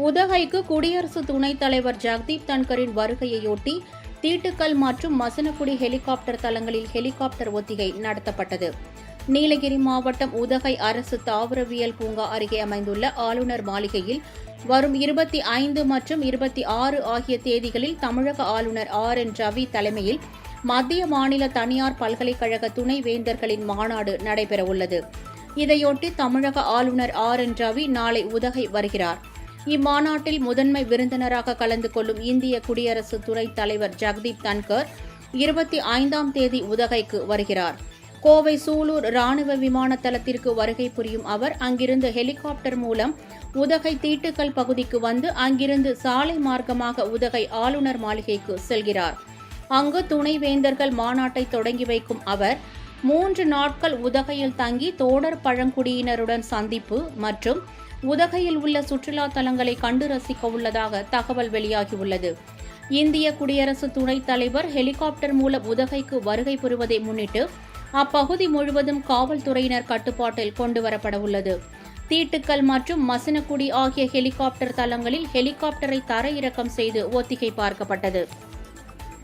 உதகைக்கு குடியரசு துணைத் தலைவர் ஜெகதீப் தன்கரின் வருகையையொட்டி தீட்டுக்கல் மற்றும் மசனக்குடி ஹெலிகாப்டர் தளங்களில் ஹெலிகாப்டர் ஒத்திகை நடத்தப்பட்டது. நீலகிரி மாவட்டம் உதகை அரசு தாவரவியல் பூங்கா அருகே அமைந்துள்ள ஆளுநர் மாளிகையில் வரும் 25 மற்றும் 26 ஆகிய தேதிகளில் தமிழக ஆளுநர் RN ரவி தலைமையில் மத்திய மாநில தனியார் பல்கலைக்கழக துணைவேந்தர்களின் மாநாடு நடைபெறவுள்ளது. இதையொட்டி தமிழக ஆளுநர் RN ரவி நாளை உதகை வருகிறார். இம்மாநாட்டில் முதன்மை விருந்தினராக கலந்து கொள்ளும் இந்திய குடியரசு துணைத் தலைவர் ஜெகதீப் தன்கர் 25ஆம் தேதி உதகைக்கு வருகிறார். கோவை சூலூர் ராணுவ விமான தளத்திற்கு வருகை புரியும் அவர் அங்கிருந்து ஹெலிகாப்டர் மூலம் உதகை தீட்டுக்கல் பகுதிக்கு வந்து அங்கிருந்து சாலை மார்க்கமாக உதகை ஆளுநர் மாளிகைக்கு செல்கிறார். அங்கு துணைவேந்தர்கள் மாநாட்டை தொடங்கி வைக்கும் அவர் 3 நாட்கள் உதகையில் தங்கி தோடர் பழங்குடியினருடன் சந்திப்பு மற்றும் உதகையில் உள்ள சுற்றுலா தலங்களை கண்டு ரசிக்க உள்ளதாக தகவல் வெளியாகியுள்ளது. இந்திய குடியரசு துணைத் தலைவர் ஹெலிகாப்டர் மூலம் உதகைக்கு வருகை புரிவதை முன்னிட்டு அப்பகுதி முழுவதும் காவல்துறையினர் கட்டுப்பாட்டில் கொண்டுவரப்பட உள்ளது. தீட்டுக்கல் மற்றும் மசனக்குடி ஆகிய ஹெலிகாப்டர் தளங்களில் ஹெலிகாப்டரை தரையிறக்கம் செய்து ஒத்திகை பார்க்கப்பட்டது.